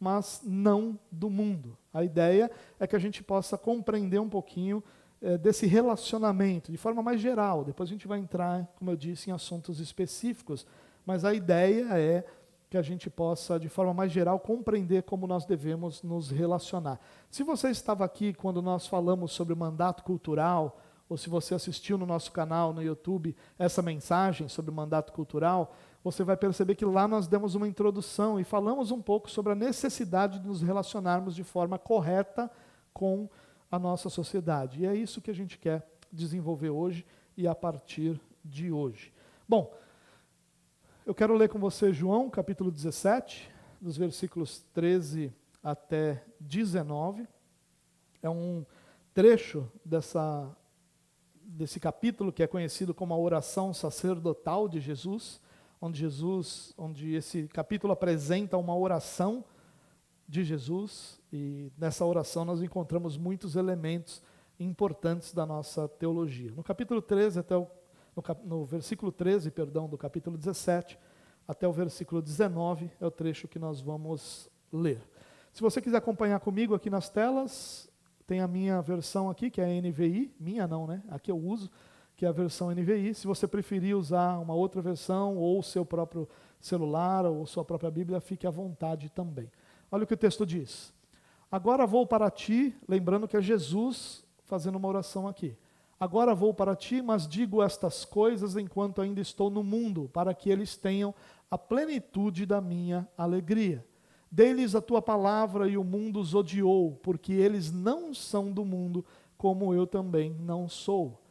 mas não do mundo. A ideia é que a gente possa compreender um pouquinho desse relacionamento, de forma mais geral. Depois a gente vai entrar, como eu disse, em assuntos específicos, mas a ideia é que a gente possa, de forma mais geral, compreender como nós devemos nos relacionar. Se você estava aqui quando nós falamos sobre o mandato cultural, ou se você assistiu no nosso canal no YouTube essa mensagem sobre o mandato cultural, você vai perceber que lá nós demos uma introdução e falamos um pouco sobre a necessidade de nos relacionarmos de forma correta com a nossa sociedade. E é isso que a gente quer desenvolver hoje e a partir de hoje. Bom, eu quero ler com você João, capítulo 17, dos versículos 13 até 19. É um trecho desse capítulo que é conhecido como a oração sacerdotal de Jesus, onde esse capítulo apresenta uma oração de Jesus, e nessa oração nós encontramos muitos elementos importantes da nossa teologia. No capítulo 13 no versículo 13, do capítulo 17, até o versículo 19, é o trecho que nós vamos ler. Se você quiser acompanhar comigo aqui nas telas, tem a minha versão aqui, que é a NVI, minha não, né? Aqui eu uso, que é a versão NVI. Se você preferir usar uma outra versão, ou o seu próprio celular, ou sua própria Bíblia, fique à vontade também. Olha o que o texto diz. Agora vou para ti, lembrando que é Jesus fazendo uma oração aqui. Agora vou para ti, mas digo estas coisas enquanto ainda estou no mundo, para que eles tenham a plenitude da minha alegria. Dei-lhes a tua palavra e o mundo os odiou, porque eles não são do mundo, como eu também não sou.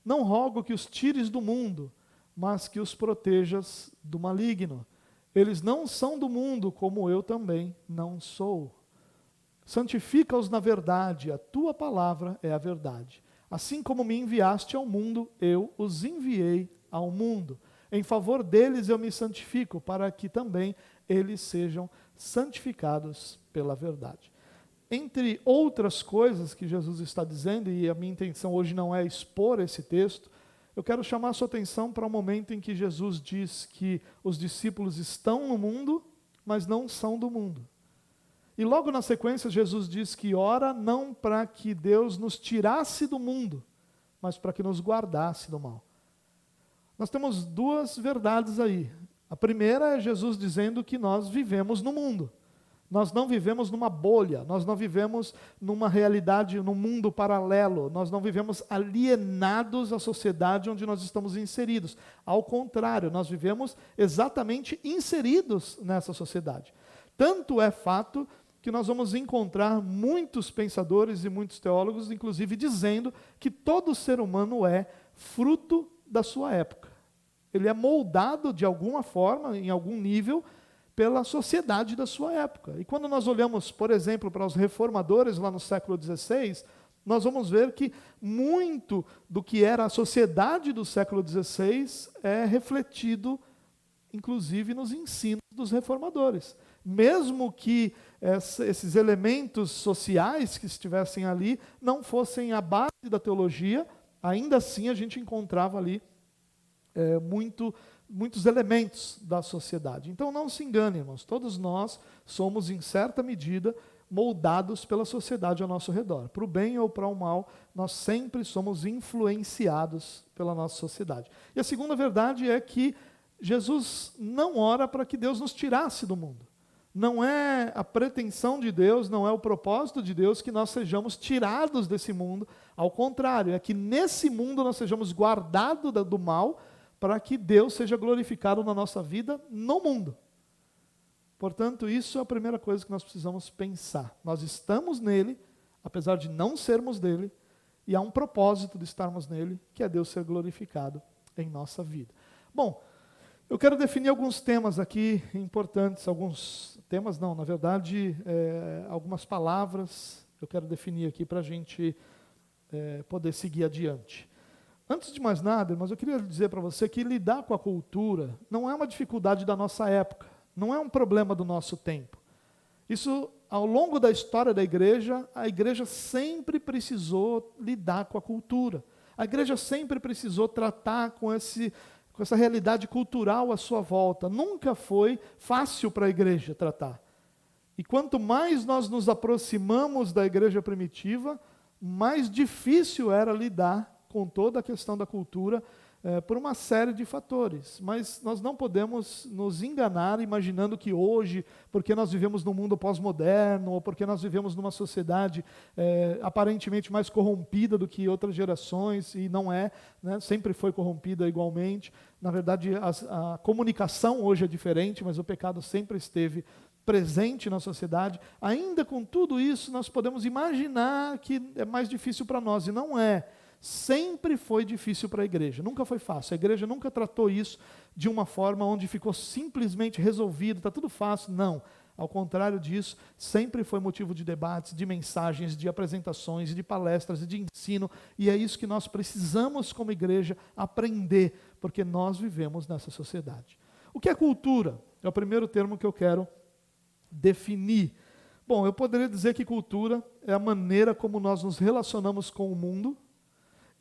Não rogo que os tires do mundo, mas que os protejas do maligno. Eles não são do mundo, como eu também não sou. Santifica-os na verdade, a tua palavra é a verdade. Assim como me enviaste ao mundo, eu os enviei ao mundo. Em favor deles eu me santifico, para que também eles sejam santificados pela verdade. Entre outras coisas que Jesus está dizendo, e a minha intenção hoje não é expor esse texto, eu quero chamar a sua atenção para o momento em que Jesus diz que os discípulos estão no mundo, mas não são do mundo. E logo na sequência Jesus diz que ora não para que Deus nos tirasse do mundo, mas para que nos guardasse do mal. Nós temos duas verdades aí. A primeira é Jesus dizendo que nós vivemos no mundo. Nós não vivemos numa bolha, nós não vivemos numa realidade, num mundo paralelo, nós não vivemos alienados à sociedade onde nós estamos inseridos. Ao contrário, nós vivemos exatamente inseridos nessa sociedade. Tanto é fato que nós vamos encontrar muitos pensadores e muitos teólogos, inclusive, dizendo que todo ser humano é fruto da sua época. Ele é moldado de alguma forma, em algum nível, pela sociedade da sua época. E quando nós olhamos, por exemplo, para os reformadores lá no século XVI, nós vamos ver que muito do que era a sociedade do século XVI é refletido, inclusive, nos ensinos dos reformadores. Mesmo que esses elementos sociais que estivessem ali não fossem a base da teologia, ainda assim a gente encontrava ali muitos elementos da sociedade. Então não se engane, irmãos, todos nós somos, em certa medida, moldados pela sociedade ao nosso redor. Para o bem ou para o mal, nós sempre somos influenciados pela nossa sociedade. E a segunda verdade é que Jesus não ora para que Deus nos tirasse do mundo. Não é a pretensão de Deus, não é o propósito de Deus que nós sejamos tirados desse mundo. Ao contrário, é que nesse mundo nós sejamos guardados do mal, para que Deus seja glorificado na nossa vida no mundo. Portanto, isso é a primeira coisa que nós precisamos pensar. Nós estamos nele, apesar de não sermos dele, e há um propósito de estarmos nele, que é Deus ser glorificado em nossa vida. Bom, eu quero definir alguns temas aqui importantes, algumas palavras eu quero definir aqui para a gente poder seguir adiante. Antes de mais nada, irmãos, eu queria dizer para você que lidar com a cultura não é uma dificuldade da nossa época, não é um problema do nosso tempo. Isso, ao longo da história da igreja, a igreja sempre precisou lidar com a cultura. A igreja sempre precisou tratar com essa realidade cultural à sua volta. Nunca foi fácil para a igreja tratar. E quanto mais nós nos aproximamos da igreja primitiva, mais difícil era lidar com toda a questão da cultura, por uma série de fatores. Mas nós não podemos nos enganar imaginando que hoje, porque nós vivemos num mundo pós-moderno, ou porque nós vivemos numa sociedade aparentemente mais corrompida do que outras gerações, e não é, né? Sempre foi corrompida igualmente. Na verdade, a comunicação hoje é diferente, mas o pecado sempre esteve presente na sociedade. Ainda com tudo isso, nós podemos imaginar que é mais difícil para nós, e não é. Sempre foi difícil para a igreja, nunca foi fácil. A igreja nunca tratou isso de uma forma onde ficou simplesmente resolvido, está tudo fácil. Não, ao contrário disso, sempre foi motivo de debates, de mensagens, de apresentações, de palestras e de ensino, e é isso que nós precisamos como igreja aprender, porque nós vivemos nessa sociedade. O que é cultura? É o primeiro termo que eu quero definir. Bom, eu poderia dizer que cultura é a maneira como nós nos relacionamos com o mundo,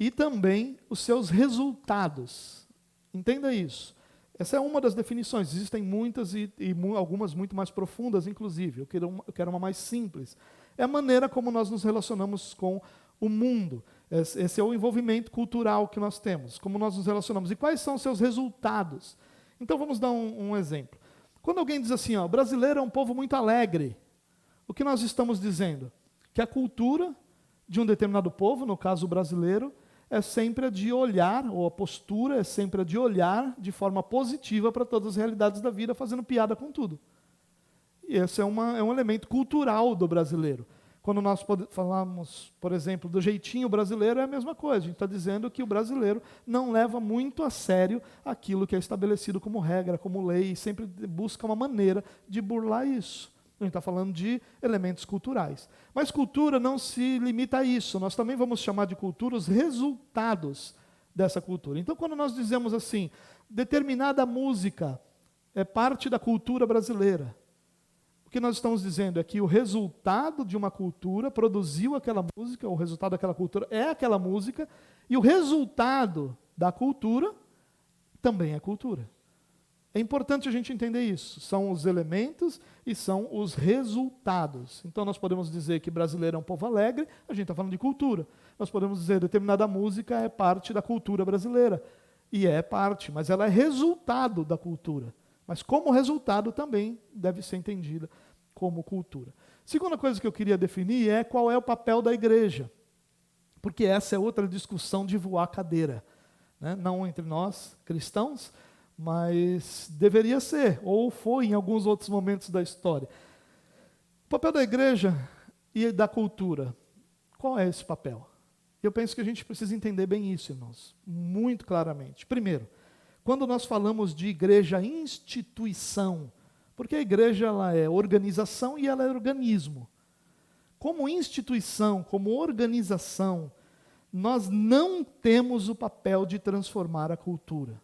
e também os seus resultados. Entenda isso. Essa é uma das definições. Existem muitas e algumas muito mais profundas, inclusive. Eu quero uma mais simples. É a maneira como nós nos relacionamos com o mundo. Esse é o envolvimento cultural que nós temos. Como nós nos relacionamos. E quais são os seus resultados? Então vamos dar um exemplo. Quando alguém diz assim, ó, brasileiro é um povo muito alegre, o que nós estamos dizendo? Que a cultura de um determinado povo, no caso o brasileiro, é sempre a de olhar, ou a postura é sempre a de olhar de forma positiva para todas as realidades da vida, fazendo piada com tudo. E esse é um elemento cultural do brasileiro. Quando nós falamos, por exemplo, do jeitinho brasileiro, é a mesma coisa. A gente está dizendo que o brasileiro não leva muito a sério aquilo que é estabelecido como regra, como lei, e sempre busca uma maneira de burlar isso. A gente está falando de elementos culturais. Mas cultura não se limita a isso. Nós também vamos chamar de cultura os resultados dessa cultura. Então, quando nós dizemos assim, determinada música é parte da cultura brasileira, o que nós estamos dizendo é que o resultado de uma cultura produziu aquela música, o resultado daquela cultura é aquela música, e o resultado da cultura também é cultura. É importante a gente entender isso. São os elementos e são os resultados. Então nós podemos dizer que brasileiro é um povo alegre, a gente está falando de cultura. Nós podemos dizer que determinada música é parte da cultura brasileira. E é parte, mas ela é resultado da cultura. Mas como resultado também deve ser entendida como cultura. Segunda coisa que eu queria definir é qual é o papel da igreja. Porque essa é outra discussão de voar cadeira, né? Não entre nós, cristãos, mas deveria ser, ou foi em alguns outros momentos da história. O papel da igreja e da cultura, qual é esse papel? Eu penso que a gente precisa entender bem isso, irmãos, muito claramente. Primeiro, quando nós falamos de igreja instituição, porque a igreja ela é organização e ela é organismo. Como instituição, como organização, nós não temos o papel de transformar a cultura.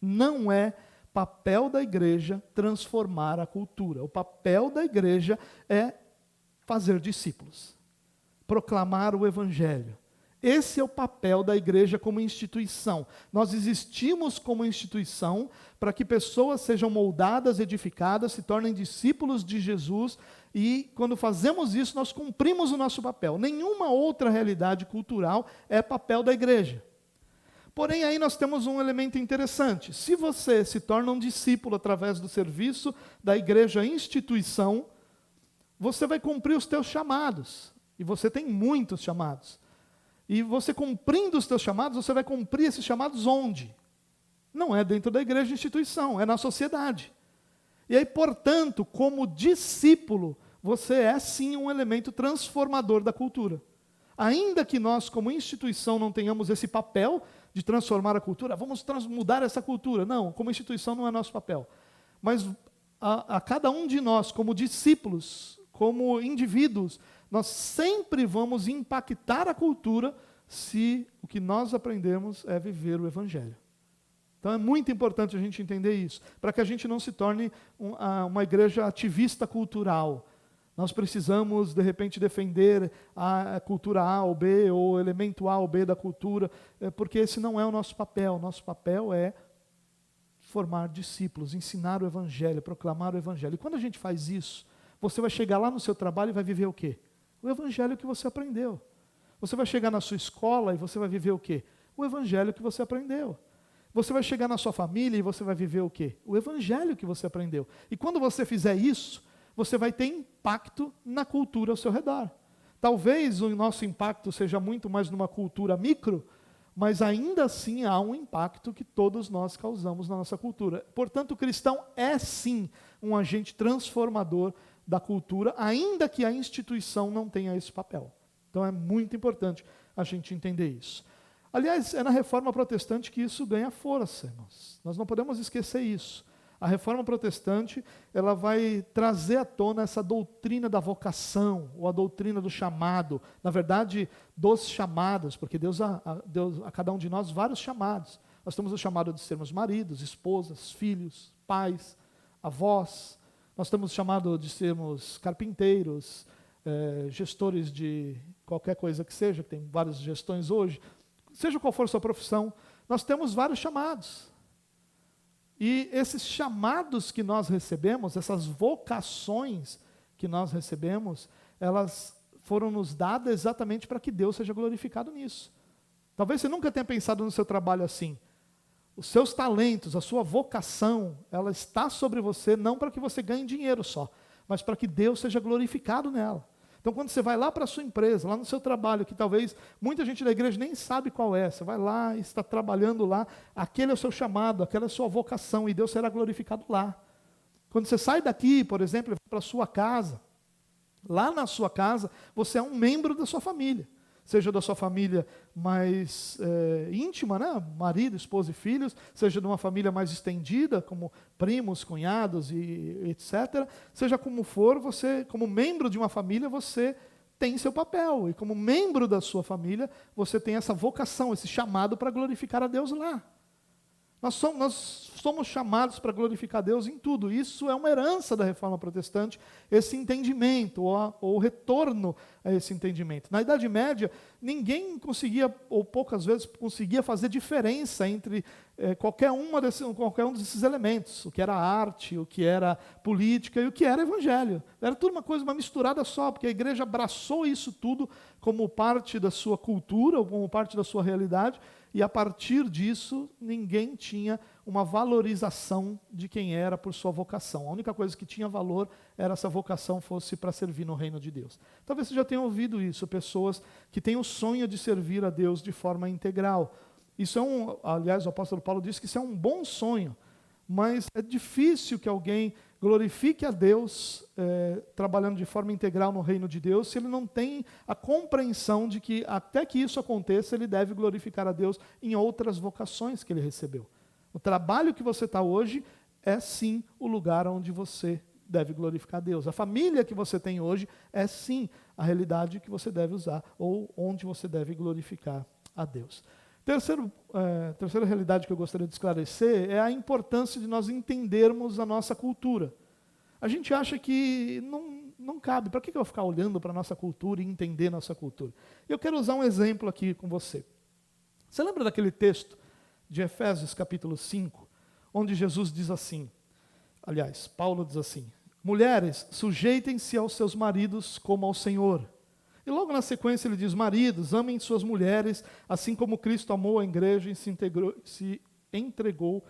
Não é papel da igreja transformar a cultura. O papel da igreja é fazer discípulos, proclamar o evangelho. Esse é o papel da igreja como instituição. Nós existimos como instituição para que pessoas sejam moldadas, edificadas, se tornem discípulos de Jesus, e quando fazemos isso, nós cumprimos o nosso papel. Nenhuma outra realidade cultural é papel da igreja. Porém, aí nós temos um elemento interessante. Se você se torna um discípulo através do serviço da igreja instituição, você vai cumprir os teus chamados. E você tem muitos chamados. E você cumprindo os teus chamados, você vai cumprir esses chamados onde? Não é dentro da igreja instituição, é na sociedade. E aí, portanto, como discípulo, você é sim um elemento transformador da cultura. Ainda que nós, como instituição, não tenhamos esse papel de transformar a cultura, vamos mudar essa cultura. Não, como instituição não é nosso papel. Mas a cada um de nós, como discípulos, como indivíduos, nós sempre vamos impactar a cultura se o que nós aprendemos é viver o evangelho. Então é muito importante a gente entender isso, para que a gente não se torne uma igreja ativista cultural. Nós precisamos, de repente, defender a cultura A ou B, ou elemento A ou B da cultura, porque esse não é o nosso papel. Nosso papel é formar discípulos, ensinar o evangelho, proclamar o evangelho. E quando a gente faz isso, você vai chegar lá no seu trabalho e vai viver o quê? O evangelho que você aprendeu. Você vai chegar na sua escola e você vai viver o quê? O evangelho que você aprendeu. Você vai chegar na sua família e você vai viver o quê? O evangelho que você aprendeu. E quando você fizer isso, você vai ter impacto na cultura ao seu redor. Talvez o nosso impacto seja muito mais numa cultura micro, mas ainda assim há um impacto que todos nós causamos na nossa cultura. Portanto, o cristão é sim um agente transformador da cultura, ainda que a instituição não tenha esse papel. Então é muito importante a gente entender isso. Aliás, é na Reforma Protestante que isso ganha força, irmãos. Nós não podemos esquecer isso. A Reforma Protestante, ela vai trazer à tona essa doutrina da vocação, ou a doutrina do chamado, na verdade, dos chamados, porque Deus deu a cada um de nós vários chamados. Nós temos o chamado de sermos maridos, esposas, filhos, pais, avós. Nós temos o chamado de sermos carpinteiros, gestores de qualquer coisa que seja, que tem várias gestões hoje. Seja qual for a sua profissão, nós temos vários chamados. E esses chamados que nós recebemos, essas vocações que nós recebemos, elas foram nos dadas exatamente para que Deus seja glorificado nisso. Talvez você nunca tenha pensado no seu trabalho assim. Os seus talentos, a sua vocação, ela está sobre você não para que você ganhe dinheiro só, mas para que Deus seja glorificado nela. Então, quando você vai lá para a sua empresa, lá no seu trabalho, que talvez muita gente da igreja nem sabe qual é, você vai lá e está trabalhando lá, aquele é o seu chamado, aquela é a sua vocação, e Deus será glorificado lá. Quando você sai daqui, por exemplo, para a sua casa, lá na sua casa, você é um membro da sua família. Seja da sua família mais íntima, né? Marido, esposa e filhos, seja de uma família mais estendida, como primos, cunhados e etc. Seja como for, você, como membro de uma família, você tem seu papel. E como membro da sua família, você tem essa vocação, esse chamado para glorificar a Deus lá. Nós somos chamados para glorificar Deus em tudo. Isso é uma herança da Reforma Protestante, esse entendimento, ou o retorno a esse entendimento. Na Idade Média, ninguém conseguia, ou poucas vezes conseguia fazer diferença entre qualquer um desses elementos, o que era arte, o que era política e o que era evangelho. Era tudo uma misturada só, porque a igreja abraçou isso tudo como parte da sua cultura, ou como parte da sua realidade, e a partir disso, ninguém tinha uma valorização de quem era por sua vocação. A única coisa que tinha valor era se a vocação fosse para servir no reino de Deus. Talvez você já tenha ouvido isso, pessoas que têm o sonho de servir a Deus de forma integral. Isso aliás, o apóstolo Paulo disse que isso é um bom sonho, mas é difícil que alguém glorifique a Deus trabalhando de forma integral no reino de Deus, se ele não tem a compreensão de que até que isso aconteça, ele deve glorificar a Deus em outras vocações que ele recebeu. O trabalho que você está hoje é sim o lugar onde você deve glorificar a Deus. A família que você tem hoje é sim a realidade que você deve usar, ou onde você deve glorificar a Deus. Terceira realidade que eu gostaria de esclarecer é a importância de nós entendermos a nossa cultura. A gente acha que não cabe. Para que eu vou ficar olhando para a nossa cultura e entender nossa cultura? Eu quero usar um exemplo aqui com você. Você lembra daquele texto de Efésios capítulo 5, onde Jesus diz assim, aliás, Paulo diz assim, mulheres, sujeitem-se aos seus maridos como ao Senhor. E logo na sequência ele diz, maridos, amem suas mulheres, assim como Cristo amou a igreja e se entregou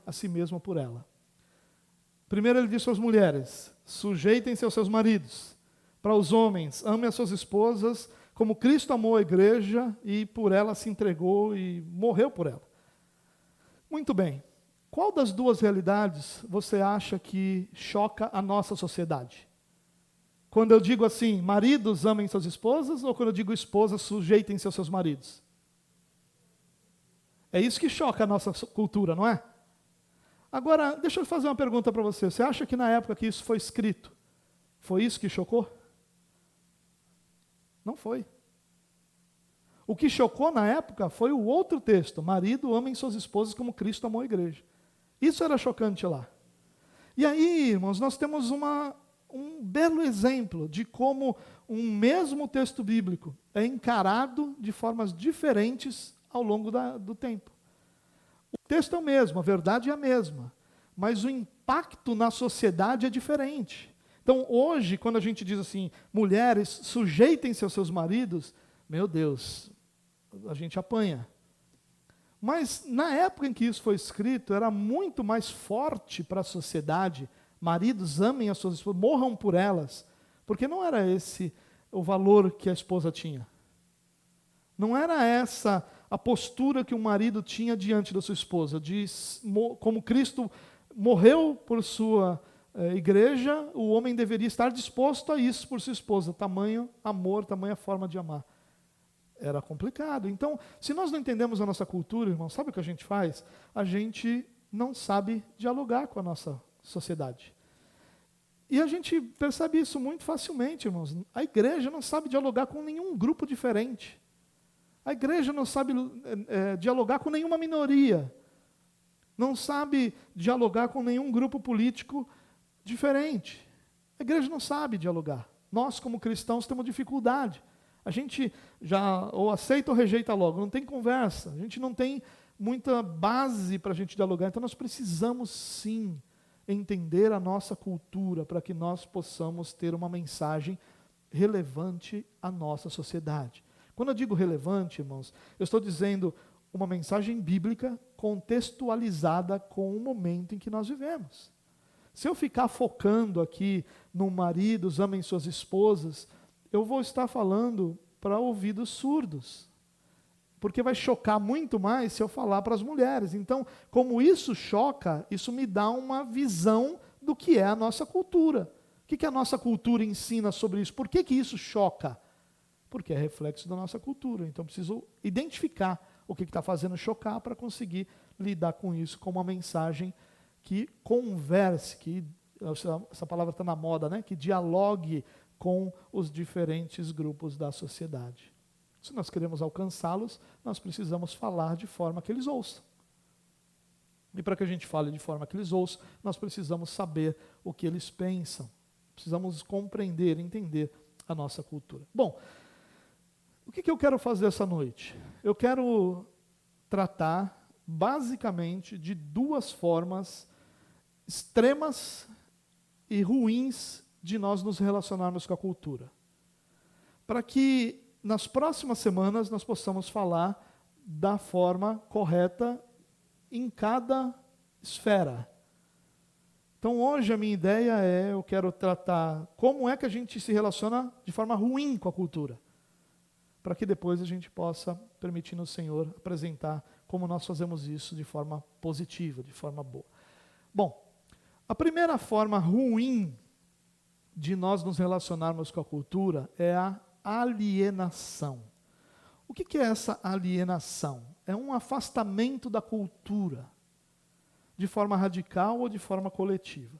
a si mesmo por ela. Primeiro ele diz para as mulheres, sujeitem-se aos seus maridos. Para os homens, amem as suas esposas, como Cristo amou a igreja e por ela se entregou e morreu por ela. Muito bem. Qual das duas realidades você acha que choca a nossa sociedade? Quando eu digo assim, maridos amem suas esposas, ou quando eu digo esposas sujeitem-se aos seus maridos? É isso que choca a nossa cultura, não é? Agora, deixa eu fazer uma pergunta para você. Você acha que na época que isso foi escrito, foi isso que chocou? Não foi. O que chocou na época foi o outro texto, marido amem suas esposas como Cristo amou a igreja. Isso era chocante lá. E aí, irmãos, nós temos um belo exemplo de como um mesmo texto bíblico é encarado de formas diferentes ao longo do tempo. O texto é o mesmo, a verdade é a mesma, mas o impacto na sociedade é diferente. Então, hoje, quando a gente diz assim, mulheres, sujeitem-se aos seus maridos, meu Deus, a gente apanha. Mas, na época em que isso foi escrito, era muito mais forte para a sociedade. Maridos, amem as suas esposas, morram por elas. Porque não era esse o valor que a esposa tinha. Não era essa a postura que o marido tinha diante da sua esposa. Como Cristo morreu por sua igreja, o homem deveria estar disposto a isso por sua esposa. Tamanho amor, tamanha forma de amar. Era complicado. Então, se nós não entendemos a nossa cultura, irmão, sabe o que a gente faz? A gente não sabe dialogar com a nossa sociedade. E a gente percebe isso muito facilmente, irmãos. A igreja não sabe dialogar com nenhum grupo diferente. A igreja não sabe dialogar com nenhuma minoria. Não sabe dialogar com nenhum grupo político diferente. A igreja não sabe dialogar. Nós, como cristãos, temos dificuldade. A gente já ou aceita ou rejeita logo, não tem conversa, a gente não tem muita base para a gente dialogar, então nós precisamos sim entender a nossa cultura para que nós possamos ter uma mensagem relevante à nossa sociedade. Quando eu digo relevante, irmãos, eu estou dizendo uma mensagem bíblica contextualizada com o momento em que nós vivemos. Se eu ficar focando aqui no maridos, amem suas esposas, eu vou estar falando para ouvidos surdos, porque vai chocar muito mais se eu falar para as mulheres. Então, como isso choca, isso me dá uma visão do que é a nossa cultura. O que a nossa cultura ensina sobre isso? Por que isso choca? Porque é reflexo da nossa cultura. Então, preciso identificar o que está fazendo chocar para conseguir lidar com isso com uma mensagem que converse, que essa palavra está na moda, né? Que dialogue com os diferentes grupos da sociedade. Se nós queremos alcançá-los, nós precisamos falar de forma que eles ouçam. E para que a gente fale de forma que eles ouçam, nós precisamos saber o que eles pensam. Precisamos compreender, entender a nossa cultura. Bom, o que eu quero fazer essa noite? Eu quero tratar, basicamente, de duas formas extremas e ruins de nós nos relacionarmos com a cultura. Para que nas próximas semanas nós possamos falar da forma correta em cada esfera. Então hoje a minha ideia eu quero tratar como é que a gente se relaciona de forma ruim com a cultura, para que depois a gente possa, permitindo o Senhor, apresentar como nós fazemos isso de forma positiva, de forma boa. Bom, a primeira forma ruim de nós nos relacionarmos com a cultura é a alienação. O que é essa alienação? É um afastamento da cultura, de forma radical ou de forma coletiva.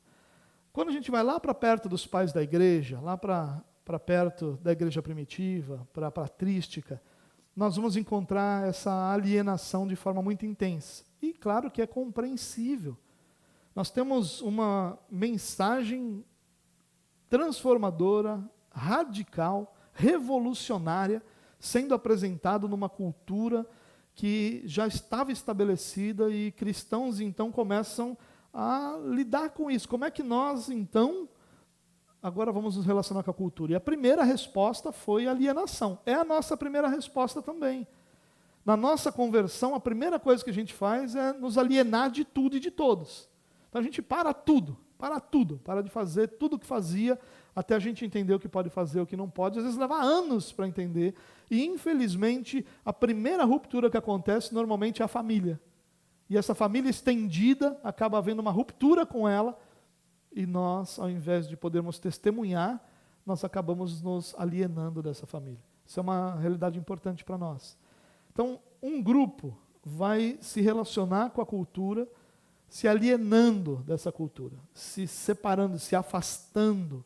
Quando a gente vai lá para perto dos pais da igreja, lá para perto da igreja primitiva, para a patrística, nós vamos encontrar essa alienação de forma muito intensa. E claro que é compreensível. Nós temos uma mensagem transformadora, radical, revolucionária, sendo apresentado numa cultura que já estava estabelecida e cristãos então começam a lidar com isso. Como é que nós então agora vamos nos relacionar com a cultura? E a primeira resposta foi alienação. É a nossa primeira resposta também. Na nossa conversão, a primeira coisa que a gente faz é nos alienar de tudo e de todos. Então a gente para tudo, para de fazer tudo o que fazia, até a gente entender o que pode fazer, o que não pode. Às vezes leva anos para entender. E, infelizmente, a primeira ruptura que acontece normalmente é a família. E essa família estendida acaba havendo uma ruptura com ela, e nós, ao invés de podermos testemunhar, nós acabamos nos alienando dessa família. Isso é uma realidade importante para nós. Então, um grupo vai se relacionar com a cultura, se alienando dessa cultura, se separando, se afastando.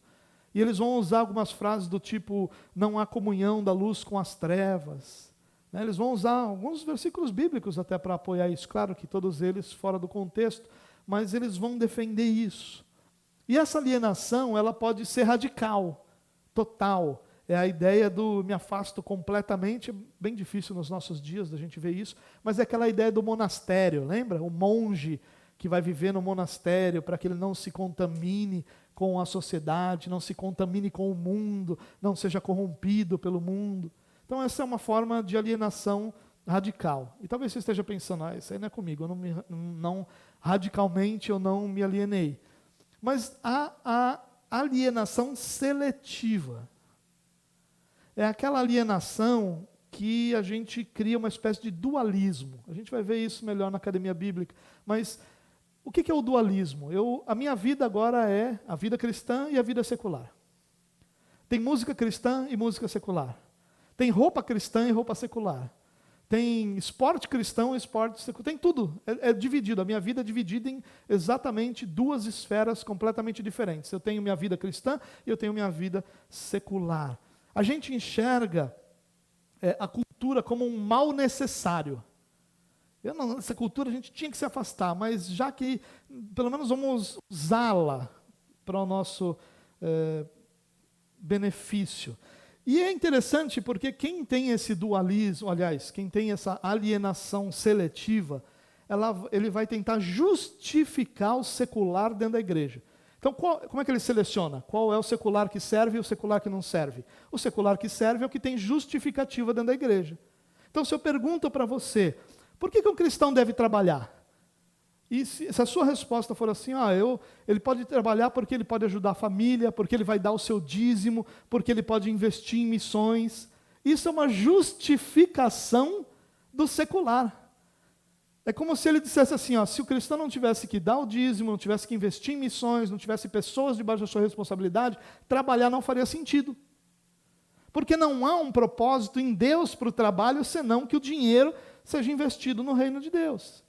E eles vão usar algumas frases do tipo, não há comunhão da luz com as trevas. Eles vão usar alguns versículos bíblicos até para apoiar isso. Claro que todos eles fora do contexto, mas eles vão defender isso. E essa alienação, ela pode ser radical, total. É a ideia do me afasto completamente, bem difícil nos nossos dias da gente ver isso, mas é aquela ideia do monastério, lembra? O monge que vai viver no monastério para que ele não se contamine com a sociedade, não se contamine com o mundo, não seja corrompido pelo mundo. Então essa é uma forma de alienação radical. E talvez você esteja pensando, isso aí não é comigo, radicalmente eu não me alienei. Mas há a alienação seletiva. É aquela alienação que a gente cria uma espécie de dualismo. A gente vai ver isso melhor na academia bíblica. Mas o que é o dualismo? A minha vida agora é a vida cristã e a vida secular. Tem música cristã e música secular. Tem roupa cristã e roupa secular. Tem esporte cristão e esporte secular. Tem tudo. É dividido. A minha vida é dividida em exatamente duas esferas completamente diferentes. Eu tenho minha vida cristã e eu tenho minha vida secular. A gente enxerga a cultura como um mal necessário. Essa cultura a gente tinha que se afastar, mas já que pelo menos vamos usá-la para o nosso benefício. E é interessante porque quem tem esse dualismo, aliás, quem tem essa alienação seletiva, ele vai tentar justificar o secular dentro da igreja. Então, como é que ele seleciona? Qual é o secular que serve e o secular que não serve? O secular que serve é o que tem justificativa dentro da igreja. Então, se eu pergunto para você, por que um cristão deve trabalhar? E se a sua resposta for assim, ele pode trabalhar porque ele pode ajudar a família, porque ele vai dar o seu dízimo, porque ele pode investir em missões. Isso é uma justificação do secular. É como se ele dissesse assim, se o cristão não tivesse que dar o dízimo, não tivesse que investir em missões, não tivesse pessoas debaixo da sua responsabilidade, trabalhar não faria sentido. Porque não há um propósito em Deus para o trabalho, senão que o dinheiro seja investido no reino de Deus.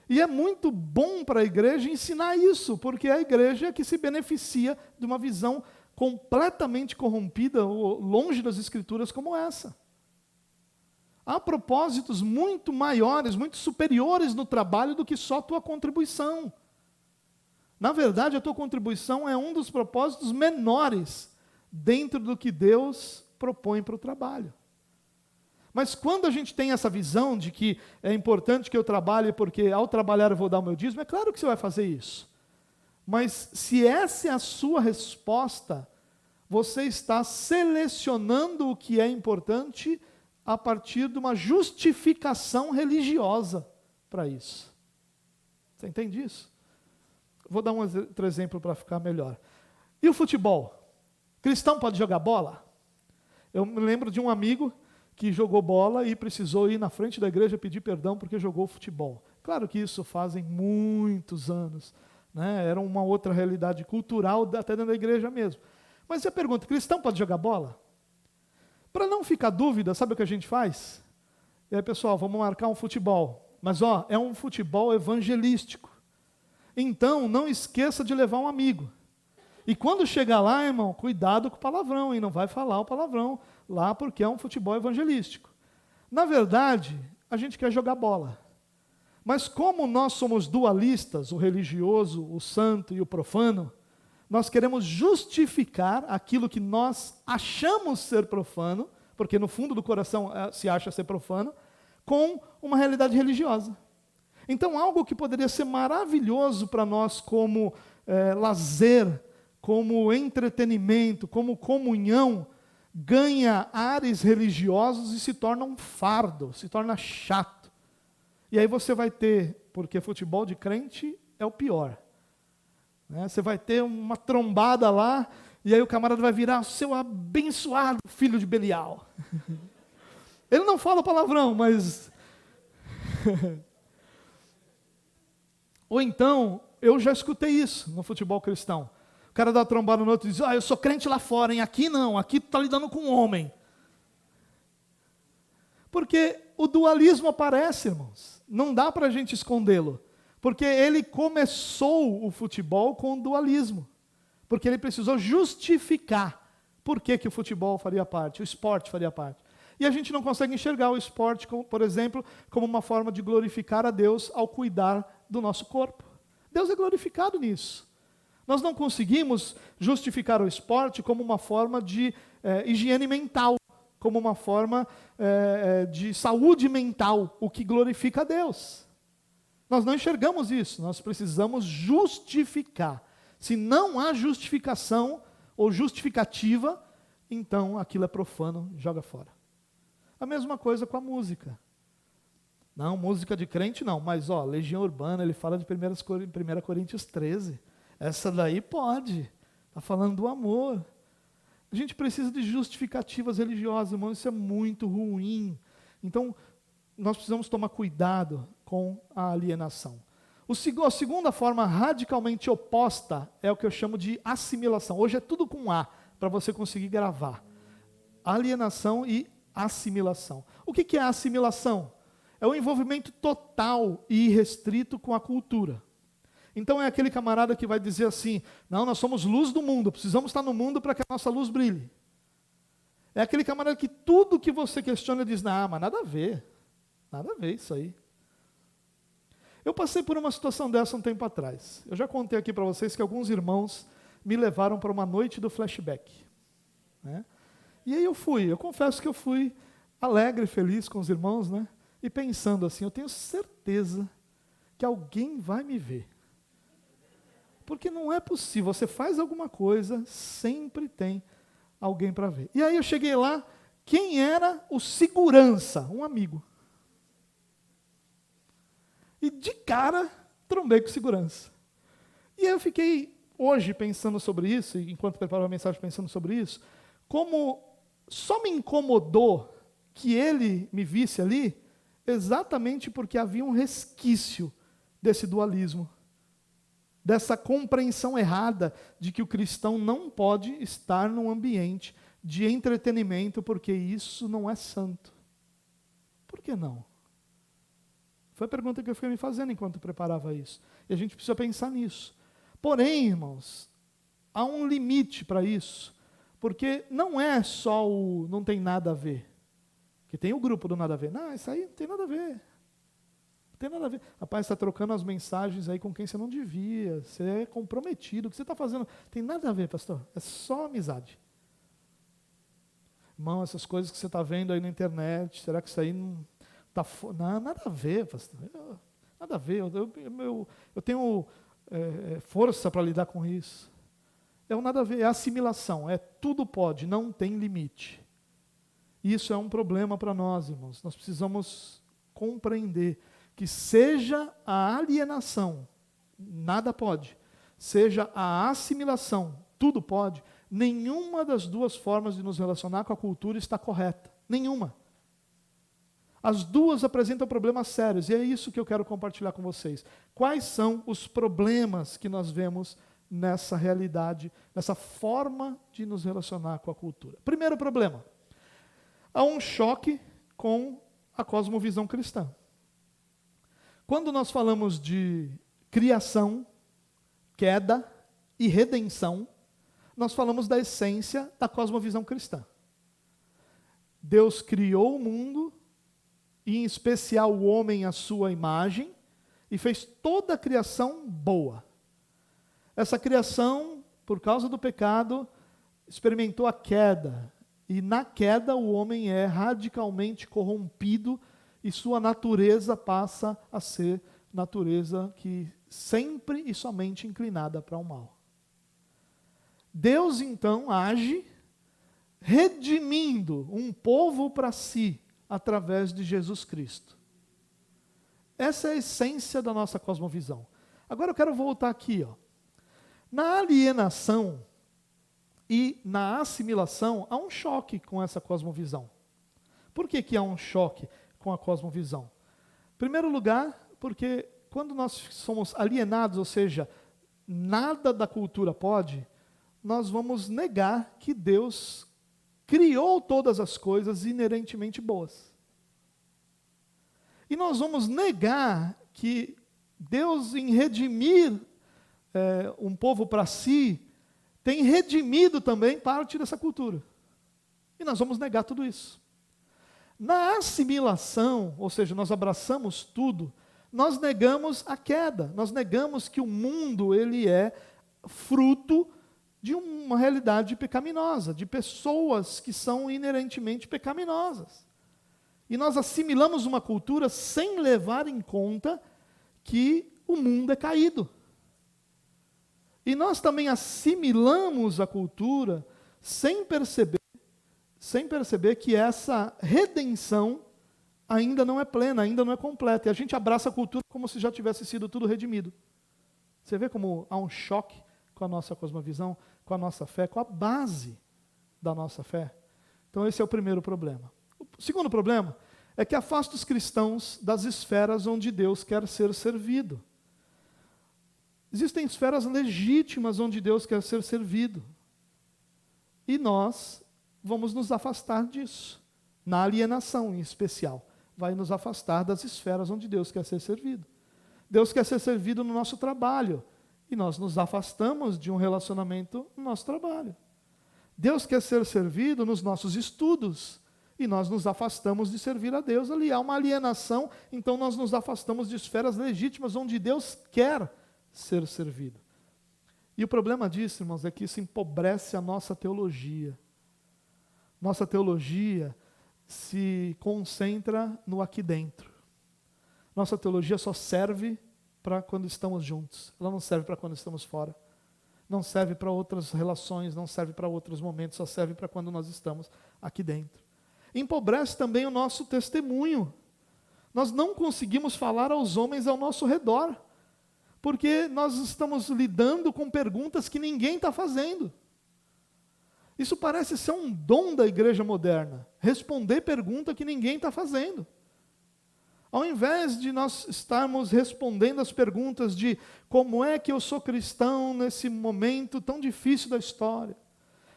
E é muito bom para a igreja ensinar isso, porque é a igreja que se beneficia de uma visão completamente corrompida, ou longe das Escrituras como essa. Há propósitos muito maiores, muito superiores no trabalho do que só a tua contribuição. Na verdade, a tua contribuição é um dos propósitos menores dentro do que Deus propõe para o trabalho. Mas quando a gente tem essa visão de que é importante que eu trabalhe porque ao trabalhar eu vou dar o meu dízimo, é claro que você vai fazer isso. Mas se essa é a sua resposta, você está selecionando o que é importante a partir de uma justificação religiosa para isso. Você entende isso? Vou dar um outro exemplo para ficar melhor. E o futebol? Cristão pode jogar bola? Eu me lembro de um amigo que jogou bola e precisou ir na frente da igreja pedir perdão porque jogou futebol. Claro que isso fazem muitos anos, né? Era uma outra realidade cultural até dentro da igreja mesmo. Mas você pergunta, cristão pode jogar bola? Para não ficar dúvida, sabe o que a gente faz? E aí, pessoal, vamos marcar um futebol. Mas, é um futebol evangelístico. Então, não esqueça de levar um amigo. E quando chegar lá, irmão, cuidado com o palavrão, e não vai falar o palavrão lá, porque é um futebol evangelístico. Na verdade, a gente quer jogar bola. Mas como nós somos dualistas, o religioso, o santo e o profano, nós queremos justificar aquilo que nós achamos ser profano, porque no fundo do coração se acha ser profano, com uma realidade religiosa. Então, algo que poderia ser maravilhoso para nós como lazer, como entretenimento, como comunhão, ganha ares religiosos e se torna um fardo, se torna chato. E aí você vai ter, porque futebol de crente é o pior. Você vai ter uma trombada lá, e aí o camarada vai virar seu abençoado filho de Belial. Ele não fala palavrão, mas... Ou então, eu já escutei isso no futebol cristão. O cara dá uma trombada no outro e diz, eu sou crente lá fora, hein? Aqui não, aqui tu está lidando com um homem. Porque o dualismo aparece, irmãos. Não dá para a gente escondê-lo. Porque ele começou o futebol com o dualismo. Porque ele precisou justificar por que o futebol faria parte, o esporte faria parte. E a gente não consegue enxergar o esporte, por exemplo, como uma forma de glorificar a Deus ao cuidar do nosso corpo. Deus é glorificado nisso. Nós não conseguimos justificar o esporte como uma forma de higiene mental, como uma forma de saúde mental, o que glorifica a Deus. Nós não enxergamos isso, nós precisamos justificar. Se não há justificação ou justificativa, então aquilo é profano, joga fora. A mesma coisa com a música. Não, música de crente não, mas Legião Urbana, ele fala de 1 Coríntios 13. Essa daí pode, está falando do amor. A gente precisa de justificativas religiosas, irmão, isso é muito ruim. Então, nós precisamos tomar cuidado com a alienação. A segunda forma radicalmente oposta é o que eu chamo de assimilação. Hoje é tudo com A, para você conseguir gravar. Alienação e assimilação. O que é a assimilação? É o envolvimento total e irrestrito com a cultura. Então é aquele camarada que vai dizer assim, não, nós somos luz do mundo, precisamos estar no mundo para que a nossa luz brilhe. É aquele camarada que tudo que você questiona diz, não, mas nada a ver isso aí. Eu passei por uma situação dessa um tempo atrás. Eu já contei aqui para vocês que alguns irmãos me levaram para uma noite do flashback. Né? E aí eu confesso que eu fui alegre, feliz com os irmãos, né? E pensando assim, eu tenho certeza que alguém vai me ver. Porque não é possível, você faz alguma coisa, sempre tem alguém para ver. E aí eu cheguei lá, quem era o segurança? Um amigo. E de cara, trombei com segurança. E eu fiquei hoje pensando sobre isso, e enquanto preparava a mensagem pensando sobre isso, como só me incomodou que ele me visse ali, exatamente porque havia um resquício desse dualismo, dessa compreensão errada de que o cristão não pode estar num ambiente de entretenimento, porque isso não é santo. Por que não? Foi a pergunta que eu fiquei me fazendo enquanto preparava isso. E a gente precisa pensar nisso. Porém, irmãos, há um limite para isso, porque não é só o não tem nada a ver. Que tem o grupo do nada a ver. Não, isso aí não tem nada a ver. Não tem nada a ver. Rapaz, você está trocando as mensagens aí com quem você não devia. Você é comprometido. O que você está fazendo? Tem nada a ver, pastor. É só amizade. Irmão, essas coisas que você está vendo aí na internet, será que isso aí não está... Não, nada a ver, pastor. Nada a ver. Eu tenho força para lidar com isso. É o nada a ver. É assimilação. É tudo pode, não tem limite. Isso é um problema para nós, irmãos. Nós precisamos compreender que seja a alienação, nada pode, seja a assimilação, tudo pode, nenhuma das duas formas de nos relacionar com a cultura está correta. Nenhuma. As duas apresentam problemas sérios, e é isso que eu quero compartilhar com vocês. Quais são os problemas que nós vemos nessa realidade, nessa forma de nos relacionar com a cultura? Primeiro problema. Há um choque com a cosmovisão cristã. Quando nós falamos de criação, queda e redenção, nós falamos da essência da cosmovisão cristã. Deus criou o mundo, e em especial o homem à sua imagem, e fez toda a criação boa. Essa criação, por causa do pecado, experimentou a queda. E na queda o homem é radicalmente corrompido e sua natureza passa a ser natureza que sempre e somente inclinada para o mal. Deus então age redimindo um povo para si através de Jesus Cristo. Essa é a essência da nossa cosmovisão. Agora eu quero voltar aqui. Na alienação e na assimilação, há um choque com essa cosmovisão. Por que há um choque com a cosmovisão? Em primeiro lugar, porque quando nós somos alienados, ou seja, nada da cultura pode, nós vamos negar que Deus criou todas as coisas inerentemente boas. E nós vamos negar que Deus, em redimir um povo para si, tem redimido também parte dessa cultura. E nós vamos negar tudo isso. Na assimilação, ou seja, nós abraçamos tudo, nós negamos a queda, nós negamos que o mundo ele é fruto de uma realidade pecaminosa, de pessoas que são inerentemente pecaminosas. E nós assimilamos uma cultura sem levar em conta que o mundo é caído. E nós também assimilamos a cultura sem perceber que essa redenção ainda não é plena, ainda não é completa. E a gente abraça a cultura como se já tivesse sido tudo redimido. Você vê como há um choque com a nossa cosmovisão, com a nossa fé, com a base da nossa fé? Então esse é o primeiro problema. O segundo problema é que afasta os cristãos das esferas onde Deus quer ser servido. Existem esferas legítimas onde Deus quer ser servido. E nós vamos nos afastar disso. Na alienação, em especial. Vai nos afastar das esferas onde Deus quer ser servido. Deus quer ser servido no nosso trabalho. E nós nos afastamos de um relacionamento no nosso trabalho. Deus quer ser servido nos nossos estudos. E nós nos afastamos de servir a Deus ali. Há uma alienação, então nós nos afastamos de esferas legítimas onde Deus quer ser servido. E o problema disso, irmãos, é que isso empobrece a nossa teologia. Nossa teologia se concentra no aqui dentro. Nossa teologia só serve para quando estamos juntos. Ela não serve para quando estamos fora. Não serve para outras relações, não serve para outros momentos, só serve para quando nós estamos aqui dentro. Empobrece também o nosso testemunho. Nós não conseguimos falar aos homens ao nosso redor, porque nós estamos lidando com perguntas que ninguém está fazendo. Isso parece ser um dom da igreja moderna, responder pergunta que ninguém está fazendo. Ao invés de nós estarmos respondendo as perguntas de como é que eu sou cristão nesse momento tão difícil da história,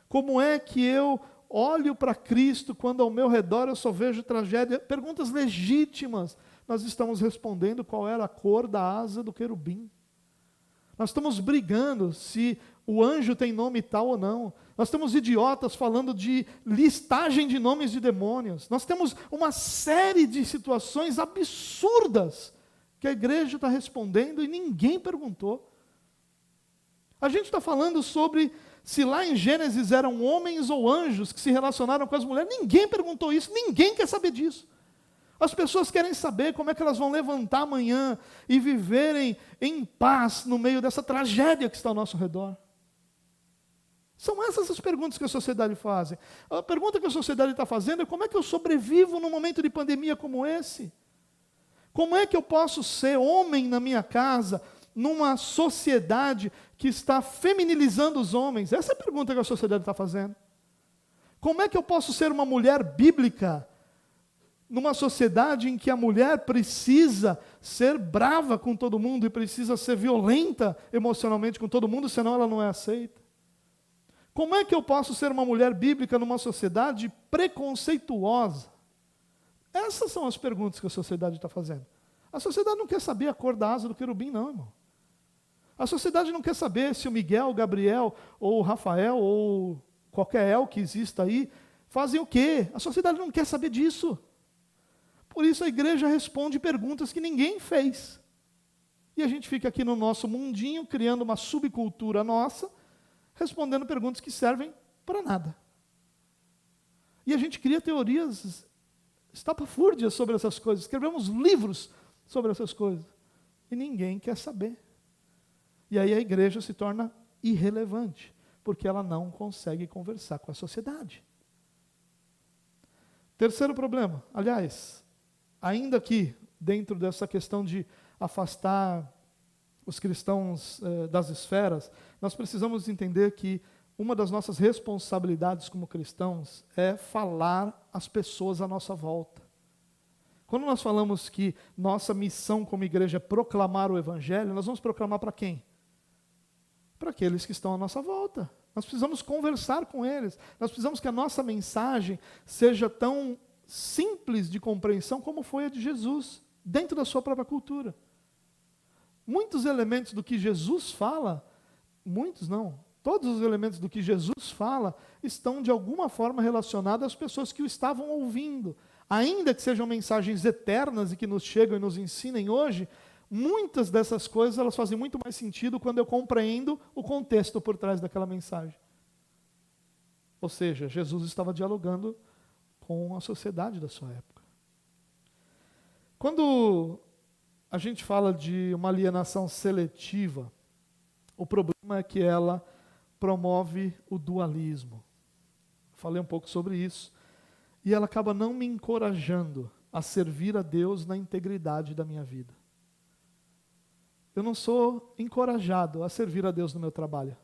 como é que eu olho para Cristo quando ao meu redor eu só vejo tragédia, perguntas legítimas, nós estamos respondendo qual era a cor da asa do querubim. Nós estamos brigando se o anjo tem nome tal ou não. Nós temos idiotas falando de listagem de nomes de demônios. Nós temos uma série de situações absurdas que a igreja está respondendo e ninguém perguntou. A gente está falando sobre se lá em Gênesis eram homens ou anjos que se relacionaram com as mulheres. Ninguém perguntou isso, ninguém quer saber disso. As pessoas querem saber como é que elas vão levantar amanhã e viverem em paz no meio dessa tragédia que está ao nosso redor. São essas as perguntas que a sociedade faz. A pergunta que a sociedade está fazendo é como é que eu sobrevivo num momento de pandemia como esse? Como é que eu posso ser homem na minha casa, numa sociedade que está feminilizando os homens? Essa é a pergunta que a sociedade está fazendo. Como é que eu posso ser uma mulher bíblica numa sociedade em que a mulher precisa ser brava com todo mundo e precisa ser violenta emocionalmente com todo mundo, senão ela não é aceita? Como é que eu posso ser uma mulher bíblica numa sociedade preconceituosa? Essas são as perguntas que a sociedade está fazendo. A sociedade não quer saber a cor da asa do querubim, não, irmão. A sociedade não quer saber se o Miguel, o Gabriel, ou o Rafael, ou qualquer El que exista aí, fazem o quê? A sociedade não quer saber disso. Por isso a igreja responde perguntas que ninguém fez. E a gente fica aqui no nosso mundinho, criando uma subcultura nossa, respondendo perguntas que servem para nada. E a gente cria teorias estapafúrdias sobre essas coisas, escrevemos livros sobre essas coisas, e ninguém quer saber. E aí a igreja se torna irrelevante, porque ela não consegue conversar com a sociedade. Terceiro problema, aliás, ainda aqui, dentro dessa questão de afastar os cristãos das esferas, nós precisamos entender que uma das nossas responsabilidades como cristãos é falar às pessoas à nossa volta. Quando nós falamos que nossa missão como igreja é proclamar o Evangelho, nós vamos proclamar para quem? Para aqueles que estão à nossa volta. Nós precisamos conversar com eles. Nós precisamos que a nossa mensagem seja tão simples de compreensão como foi a de Jesus, dentro da sua própria cultura. Muitos elementos do que Jesus fala, muitos não, todos os elementos do que Jesus fala estão de alguma forma relacionados às pessoas que o estavam ouvindo. Ainda que sejam mensagens eternas e que nos chegam e nos ensinem hoje, muitas dessas coisas elas fazem muito mais sentido quando eu compreendo o contexto por trás daquela mensagem. Ou seja, Jesus estava dialogando com a sociedade da sua época. Quando a gente fala de uma alienação seletiva, o problema é que ela promove o dualismo. Falei um pouco sobre isso. E ela acaba não me encorajando a servir a Deus na integridade da minha vida. Eu não sou encorajado a servir a Deus no meu trabalho.